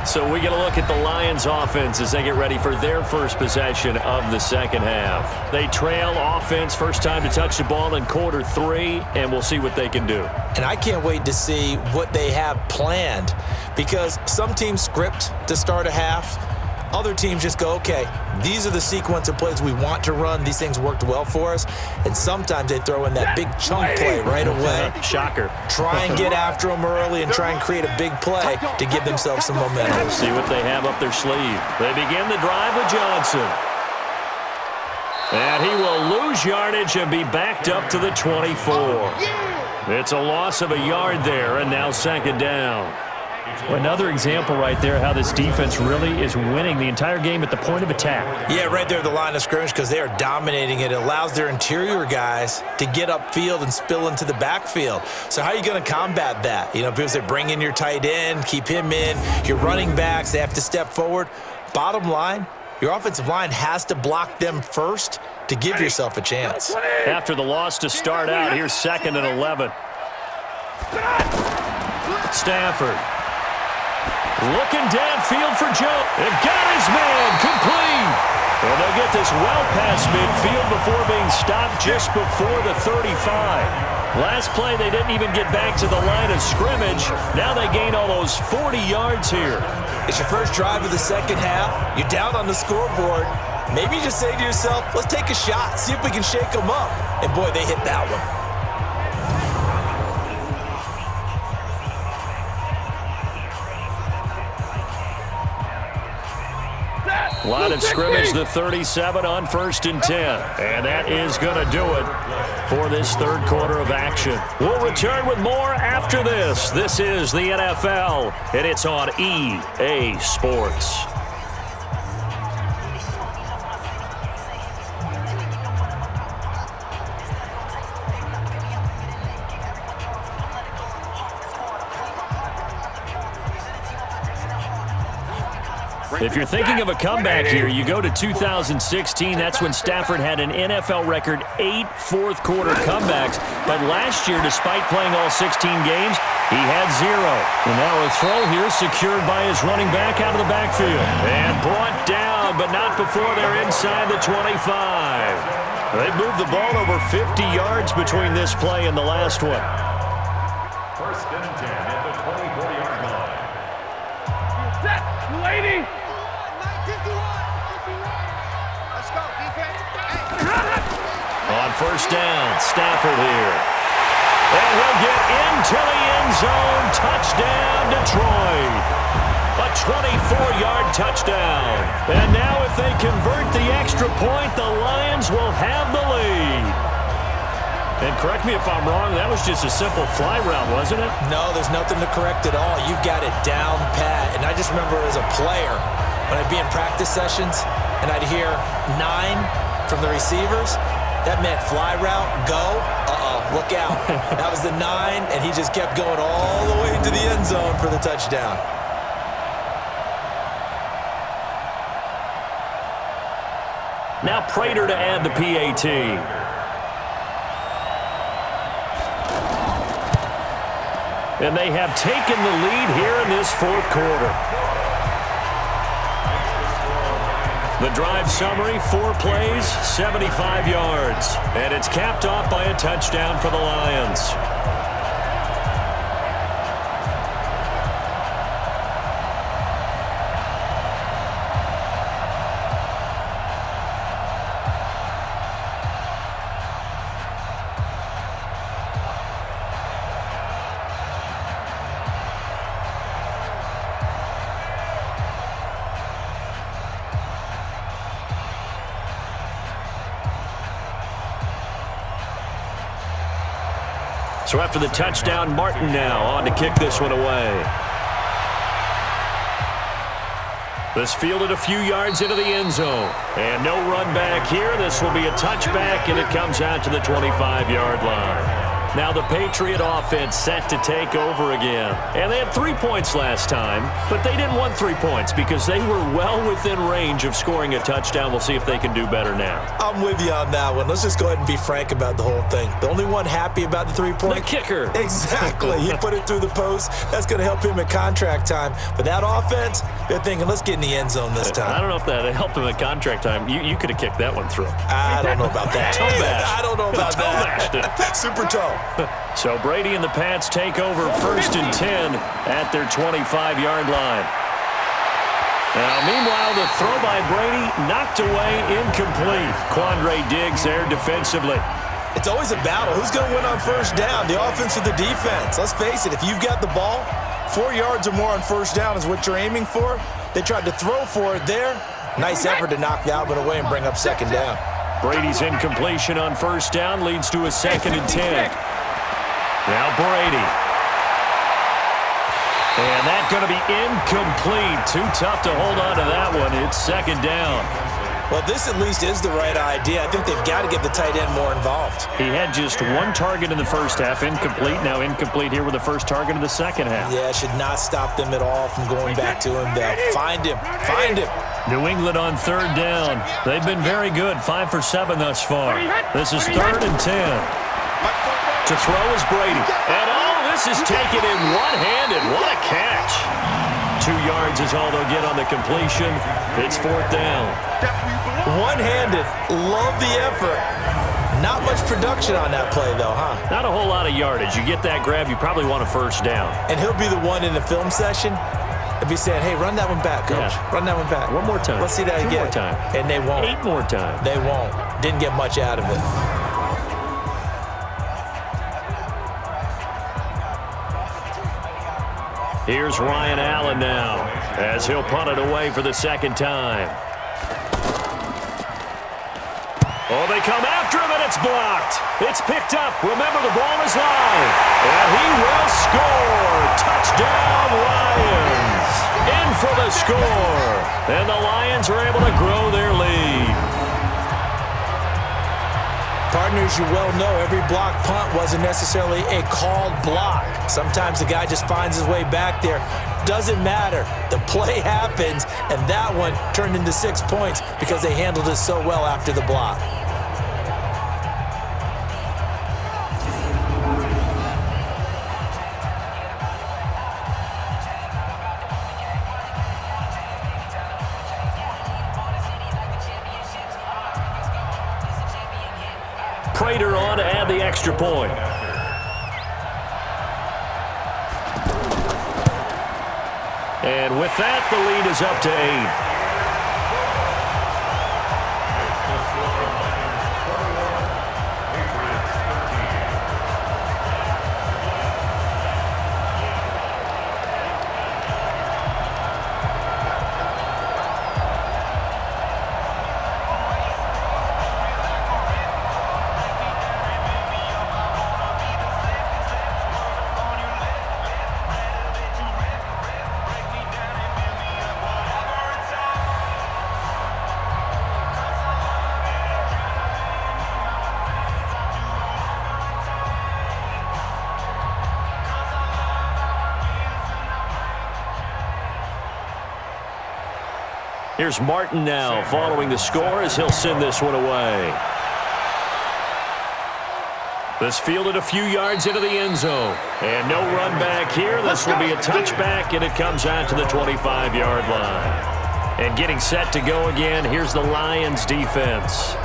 B: So we get a look at the Lions offense as they get ready for their first possession of the second half. They trail offense, first time to touch the ball in quarter 3, and we'll see what they can do.
C: And I can't wait to see what they have planned, because some teams script to start a half. Other teams just go, okay, these are the sequence of plays we want to run. These things worked well for us. And sometimes they throw in that big chunk play right away.
B: Shocker.
C: Try and get after them early and try and create a big play to give themselves some momentum.
B: We'll see what they have up their sleeve. They begin the drive with Johnson. And he will lose yardage and be backed up to the 24. It's a loss of a yard there, and now second down.
F: Well, another example right there how this defense really is winning the entire game at the point of attack.
C: Yeah, right there at the line of scrimmage, because they are dominating it. It allows their interior guys to get upfield and spill into the backfield. So how are you going to combat that? You know, people say bring in your tight end, keep him in. Your running backs, they have to step forward. Bottom line, your offensive line has to block them first to give yourself a chance.
B: After the loss to start out, here's 2nd and 11. Stafford. Looking downfield for Joe. And got his man complete. And they'll get this well past midfield before being stopped just before the 35. Last play, they didn't even get back to the line of scrimmage. Now they gain all those 40 yards here.
C: It's your first drive of the second half. You're down on the scoreboard. Maybe you just say to yourself, let's take a shot, see if we can shake them up. And boy, they hit that one.
B: Line of scrimmage, the 37 on 1st and 10. And that is going to do it for this third quarter of action. We'll return with more after this. This is the NFL, and it's on EA Sports. If you're thinking of a comeback here, you go to 2016. That's when Stafford had an NFL record 8 fourth-quarter comebacks. But last year, despite playing all 16 games, he had 0. And now a throw here secured by his running back out of the backfield. And brought down, but not before they're inside the 25. They've moved the ball over 50 yards between this play and the last one.
D: 1st and 10 at the 24-yard line. Set, lady.
B: On 1st down, Stafford here. And he'll get into the end zone. Touchdown, Detroit. A 24-yard touchdown. And now if they convert the extra point, the Lions will have the lead. And correct me if I'm wrong, that was just a simple fly route, wasn't it?
C: No, there's nothing to correct at all. You've got it down pat. And I just remember as a player, when I'd be in practice sessions and I'd hear 9 from the receivers, that meant fly route, go, look out. That was the 9, and he just kept going all the way into the end zone for the touchdown.
B: Now Prater to add the PAT. And they have taken the lead here in this fourth quarter. The drive summary, 4 plays, 75 yards. And it's capped off by a touchdown for the Lions. So after the touchdown, Martin now on to kick this one away. This fielded a few yards into the end zone. And no run back here. This will be a touchback, and it comes out to the 25-yard line. Now the Patriot offense set to take over again. And they had 3 points last time, but they didn't want 3 points because they were well within range of scoring a touchdown. We'll see if they can do better now.
C: I'm with you on that one. Let's just go ahead and be frank about the whole thing. The only one happy about the 3-point?
B: The kicker.
C: Exactly. He put it through the post. That's going to help him at contract time. But that offense, they're thinking, let's get in the end zone this time.
B: I don't know if that helped him at contract time. You could have kicked that one through.
C: I don't know about that.
B: Toe bash.
C: I don't know about that. Super toe.
B: So Brady and the Pats take over 1st and 10 at their 25-yard line. Now, meanwhile, the throw by Brady knocked away, incomplete. Quandre Diggs there defensively.
C: It's always a battle. Who's going to win on first down, the offense or the defense? Let's face it, if you've got the ball, 4 yards or more on first down is what you're aiming for. They tried to throw for it there. Nice effort to knock the Albert away and bring up second down.
B: Brady's incompletion on first down leads to a 2nd and 10. Now Brady. And that's going to be incomplete. Too tough to hold on to that one. It's 2nd down.
C: Well, this at least is the right idea. I think they've got to get the tight end more involved.
B: He had just 1 target in the first half, incomplete. Now incomplete here with the first target of the second half.
C: Yeah, should not stop them at all from going back to him. They'll find him. Find him.
B: New England on 3rd down. They've been very good, 5 for 7 thus far. This is 3rd and 10. To throw is Brady. And this is taken in one-handed. What a catch. 2 yards is all they'll get on the completion. It's 4th down.
C: One-handed. Love the effort. Not much production on that play, though, huh?
B: Not a whole lot of yardage. You get that grab, you probably want a first down.
C: And he'll be the one in the film session and be saying, hey, run that one back, coach.
B: Yeah.
C: Run that one back.
B: One more time.
C: Let's see that
B: 2
C: again.
B: more time.
C: And they won't.
B: 8 more times.
C: They won't. Didn't get much out of it.
B: Here's Ryan Allen now as he'll punt it away for the 2nd time. Oh, they come after him, and it's blocked. It's picked up. Remember, the ball is live. And he will score. Touchdown, Lions. In for the score. And the Lions are able to grow their lead.
C: Partners, you well know every block punt wasn't necessarily a called block. Sometimes the guy just finds his way back there. Doesn't matter. The play happens, and that one turned into 6 points because they handled it so well after the block.
B: Prater on to add the extra point. And with that, the lead is up to 8. Here's Martin now following the score as he'll send this one away. This fielded a few yards into the end zone. And no run back here. This will be a touchback, and it comes out to the 25-yard line. And getting set to go again, here's the Lions defense.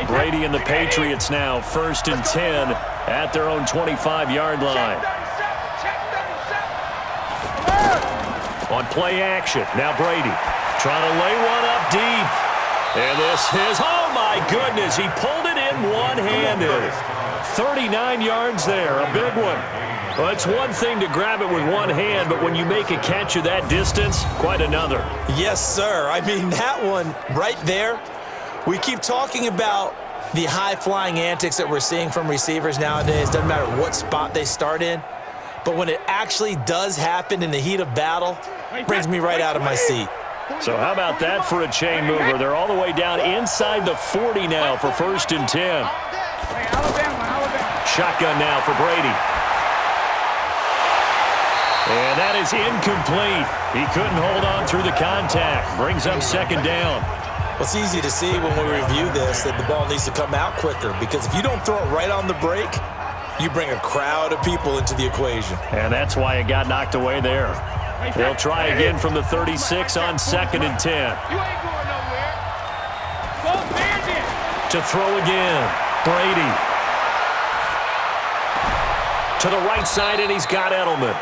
B: Brady and the Patriots now 1st and 10 at their own 25-yard line. On play action, now Brady. Trying to lay one up deep. And this is, oh my goodness, he pulled it in one-handed. 39 yards there, a big one. Well, it's one thing to grab it with one hand, but when you make a catch of that distance, quite another.
C: Yes, sir. I mean, that one right there, we keep talking about the high-flying antics that we're seeing from receivers nowadays. Doesn't matter what spot they start in. But when it actually does happen in the heat of battle, it brings me right out of my seat.
B: So how about that for a chain mover? They're all the way down inside the 40 now for 1st and 10. Shotgun now for Brady. And that is incomplete. He couldn't hold on through the contact. Brings up 2nd down.
C: Well, it's easy to see when we review this that the ball needs to come out quicker, because if you don't throw it right on the break, you bring a crowd of people into the equation.
B: And that's why it got knocked away there. They'll try again from the 36 on 2nd and 10.
D: You ain't going nowhere. Go Bandit.
B: To throw again. Brady. To the right side, and he's got Edelman.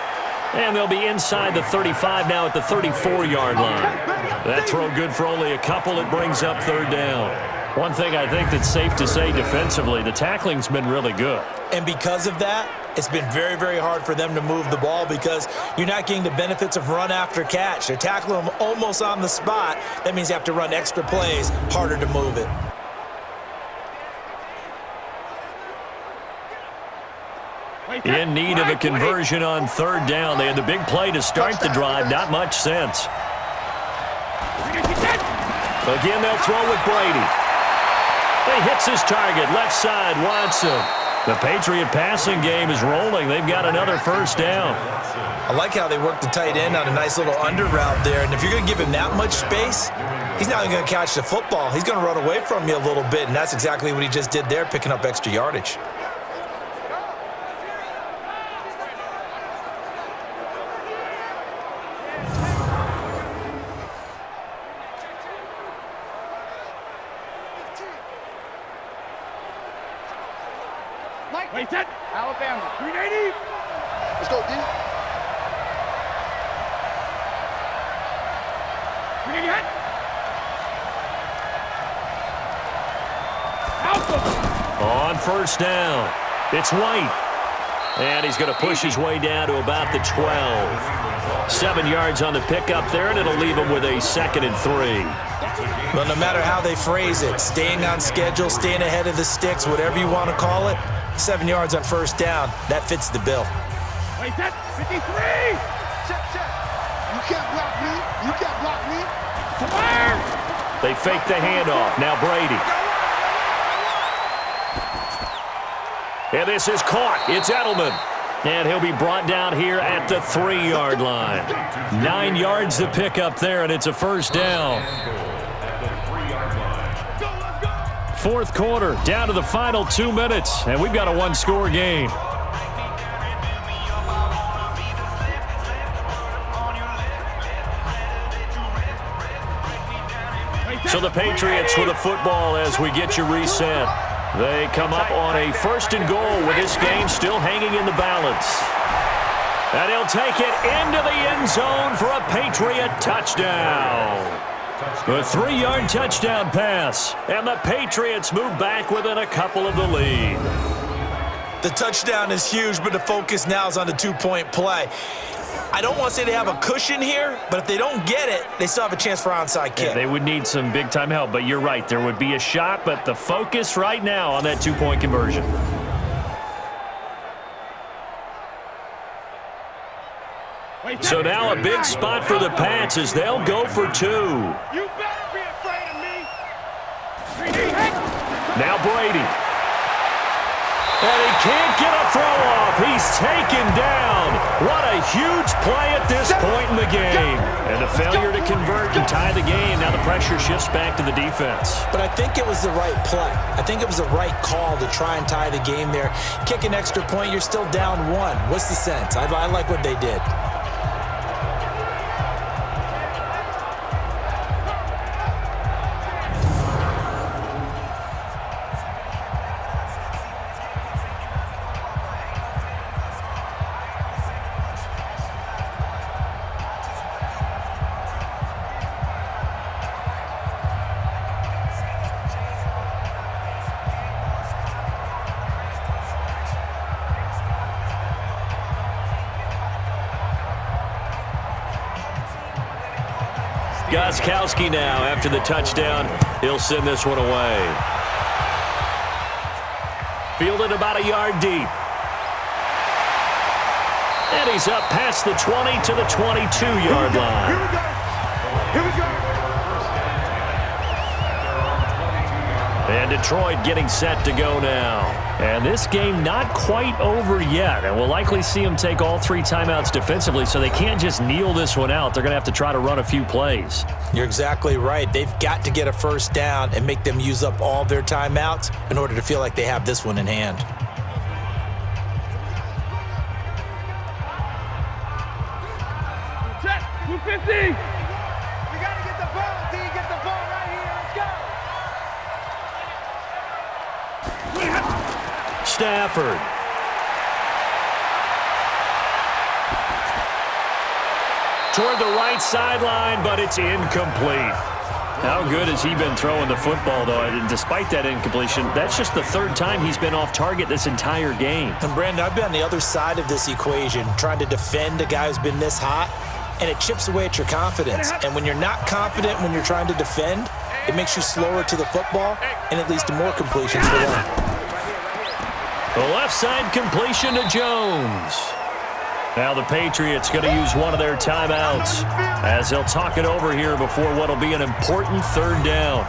B: And they'll be inside the 35 now at the 34-yard line. That throw good for only a couple. It brings up 3rd down. One thing I think that's safe to say defensively, the tackling's been really good.
C: And because of that, it's been very, very hard for them to move the ball because you're not getting the benefits of run after catch. They're tackling them almost on the spot. That means you have to run extra plays, harder to move it.
B: In need of a conversion on 3rd down. They had the big play to start the drive. Not much sense. Again, they'll throw with Brady. He hits his target, left side, Watson. The Patriot passing game is rolling. They've got another 1st down.
C: I like how they work the tight end on a nice little under route there. And if you're going to give him that much space, he's not going to catch the football. He's going to run away from you a little bit, and that's exactly what he just did there, picking up extra yardage.
D: Wait, set. Alabama. 380.
E: Let's go, D.
D: 380 hit.
B: On 1st down, it's White. And he's going to push his way down to about the 12. 7 yards on the pickup there, and it'll leave him with a 2nd and 3.
C: Well, no matter how they phrase it, staying on schedule, staying ahead of the sticks, whatever you want to call it, 7 yards on 1st down, that fits the bill.
D: Wait, set. 53.
E: Check. You can't block me. You can't block me.
D: Fire.
B: They fake the handoff. Now Brady. And this is caught. It's Edelman. And he'll be brought down here at the 3-yard line. 9 yards to pick up there, and it's a 1st down. 4th quarter, down to the final 2 minutes, and we've got a 1-score game. So the Patriots with a football as we get you reset. They come up on a 1st and goal with this game still hanging in the balance. And he'll take it into the end zone for a Patriot touchdown. The 3-yard touchdown pass, and the Patriots move back within a couple of the lead.
C: The touchdown is huge, but the focus now is on the 2-point play. I don't want to say they have a cushion here, but if they don't get it, they still have a chance for onside kick.
B: Yeah, they would need some big-time help, but you're right. There would be a shot, but the focus right now on that 2-point conversion. So now a big spot for the Pats as they'll go for 2.
D: You better be afraid of me. 3D hit.
B: Now Brady. And he can't get a throw off. He's taken down. What a huge play at this point in the game. And a failure to convert and tie the game. Now the pressure shifts back to the defense.
C: But I think it was the right play. I think it was the right call to try and tie the game there. Kick an extra point, you're still down 1. What's the sense? I like what they did.
B: Gostkowski now, after the touchdown, he'll send this one away. Fielded about a yard deep. And he's up past the 20 to the 22-yard line.
E: Here we go. Here we go.
B: And Detroit getting set to go now. And this game not quite over yet. And we'll likely see them take all 3 timeouts defensively, so they can't just kneel this one out. They're going to have to try to run a few plays.
C: You're exactly right. They've got to get a first down and make them use up all their timeouts in order to feel like they have this one in hand.
D: Check. 250.
E: We got to get the ball, D. Get the ball right here. Let's go.
B: Stafford. Toward the right sideline, but it's incomplete. How good has he been throwing the football, though? And despite that incompletion, that's just the 3rd time he's been off target this entire game.
C: And Brandon, I've been on the other side of this equation, trying to defend a guy who's been this hot, and it chips away at your confidence. And when you're not confident when you're trying to defend, it makes you slower to the football, and it leads to more completions for them.
B: The left side completion to Jones. Now the Patriots going to use one of their timeouts as they'll talk it over here before what will be an important 3rd down.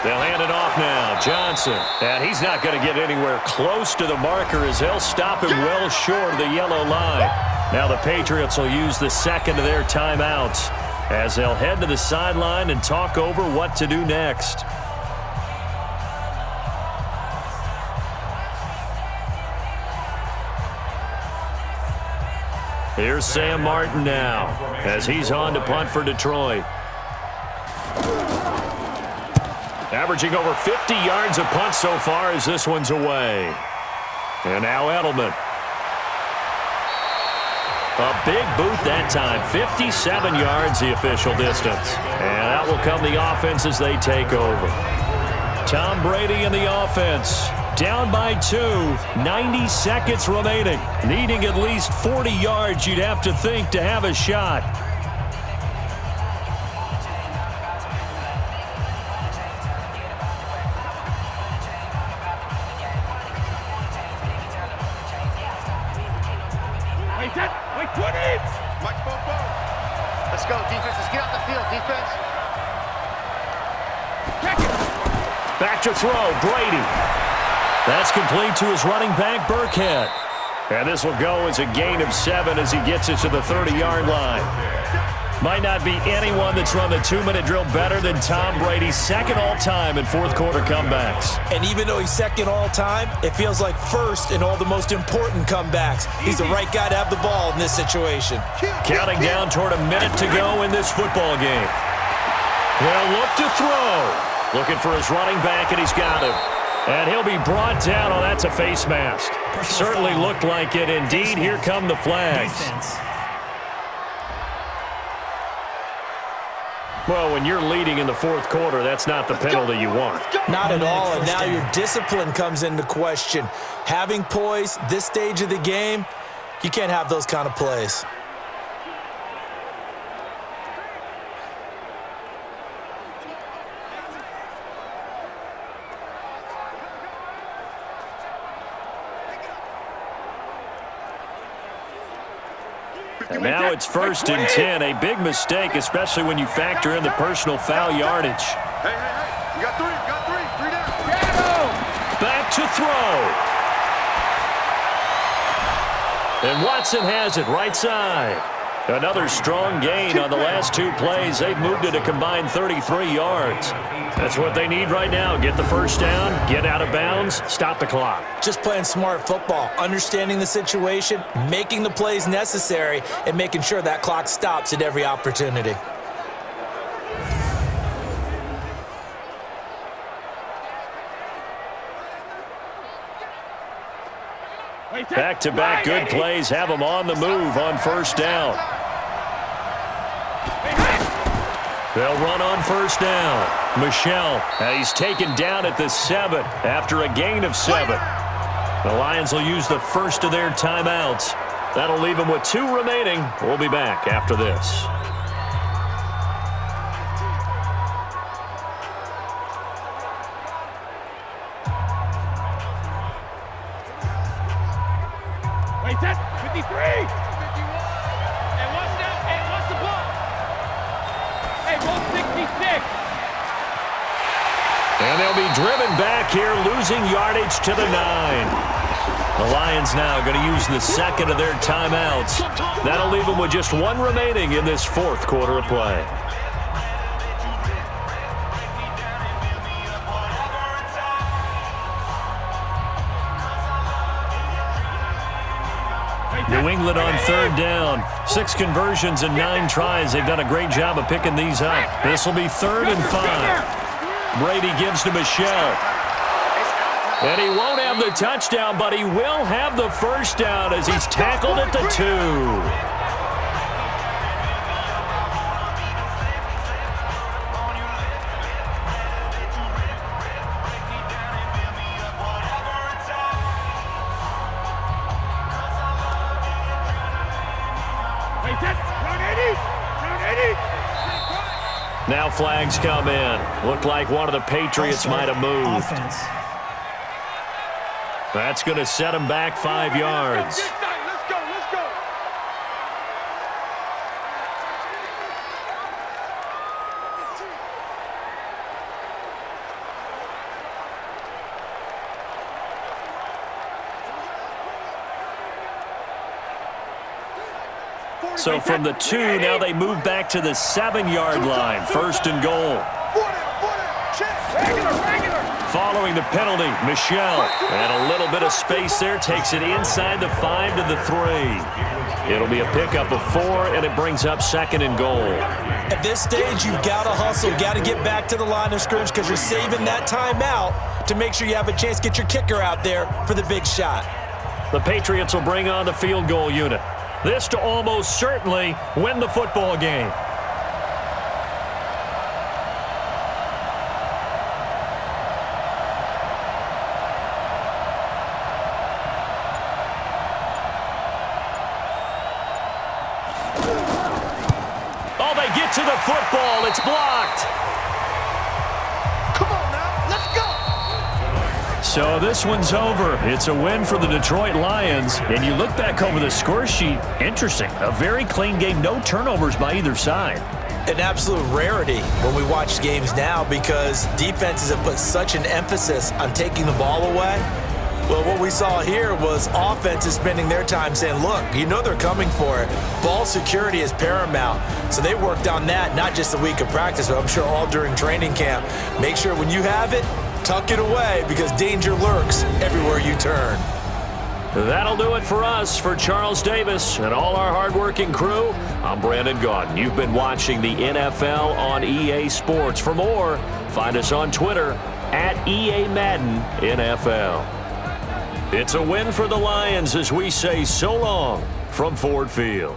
B: They'll hand it off now. Johnson. And he's not going to get anywhere close to the marker as they'll stop him well short of the yellow line. Now the Patriots will use the 2nd of their timeouts as they'll head to the sideline and talk over what to do next. Here's Sam Martin now as he's on to punt for Detroit. Averaging over 50 yards a punt so far as this one's away. And now Edelman. A big boot that time. 57 yards the official distance. And out will come the offense as they take over. Tom Brady in the offense. Down by 2. 90 seconds remaining. Needing at least 40 yards, you'd have to think, to have a shot.
E: Let's go, defense. Let's get out the field, defense.
B: Back to throw, Brady. That's complete to his running back, Burkhead. And this will go as a gain of 7 as he gets it to the 30-yard line. Might not be anyone that's run the 2-minute drill better than Tom Brady, 2nd all-time in 4th-quarter comebacks.
C: And even though he's 2nd all-time, it feels like 1st in all the most important comebacks. He's the right guy to have the ball in this situation.
B: Counting down toward a minute to go in this football game. They'll look to throw. Looking for his running back, and he's got him. And he'll be brought down. Oh, that's a face mask. Certainly looked like it. Indeed, here come the flags. Well, when you're leading in the 4th quarter, that's not the penalty you want.
C: Not at all, and now your discipline comes into question. Having poise this stage of the game, you can't have those kind of plays.
B: And now it's 1st and 10. A big mistake, especially when you factor in the personal foul yardage.
E: Hey. You got 3. You got 3. 3 down.
B: Back to throw. And Watson has it right side. Another strong gain on the last 2 plays. They've moved it a combined 33 yards. That's what they need right now. Get the first down, get out of bounds, stop the clock.
C: Just playing smart football, understanding the situation, making the plays necessary, and making sure that clock stops at every opportunity.
D: Wait,
F: Back-to-back good plays have them on the move on first down. They'll run on first down. Michel, he's taken down at the 7 after a gain of 7. The Lions will use the first of their timeouts. That'll leave them with 2 remaining. We'll be back after this.
D: Wait, 10, 53. And what's that? And what's the ball? Hey, 166.
B: And they'll be driven back here, losing yardage to the 9. The Lions now going to use the second of their timeouts. That'll leave them with just 1 remaining in this 4th quarter of play. New England on 3rd down. 6 conversions and 9 tries. They've done a great job of picking these up. This will be 3rd and 5. Brady gives to Michel. And he won't have the touchdown, but he will have the first down as he's tackled at the 2. Now flags come in. Looked like one of the Patriots might have moved.
G: Offense.
B: That's going to set him back 5 yards.
E: Let's go, let's go.
B: So from the 2, now they move back to the 7-yard line. 1st and goal. Following the penalty, Michel. And a little bit of space there. Takes it inside the 5 to the 3. It'll be a pickup of 4, and it brings up 2nd and goal.
C: At this stage, you've got to hustle. Got to get back to the line of scrimmage because you're saving that timeout to make sure you have a chance to get your kicker out there for the big shot.
B: The Patriots will bring on the field goal unit. This to almost certainly win the football game. Oh, they get to the football. It's blocked.
E: Come on now, let's go.
B: So this one's over. It's a win for the Detroit Lions. And you look back over the score sheet, interesting. A very clean game, no turnovers by either side.
C: An absolute rarity when we watch games now because defenses have put such an emphasis on taking the ball away. Well, what we saw here was offenses spending their time saying, look, you know they're coming for it. Ball security is paramount. So they worked on that, not just a week of practice, but I'm sure all during training camp. Make sure when you have it, tuck it away because danger lurks everywhere you turn.
B: That'll do it for us. For Charles Davis and all our hardworking crew, I'm Brandon Gaudin. You've been watching the NFL on EA Sports. For more, find us on Twitter at EA Madden NFL. It's a win for the Lions as we say so long from Ford Field.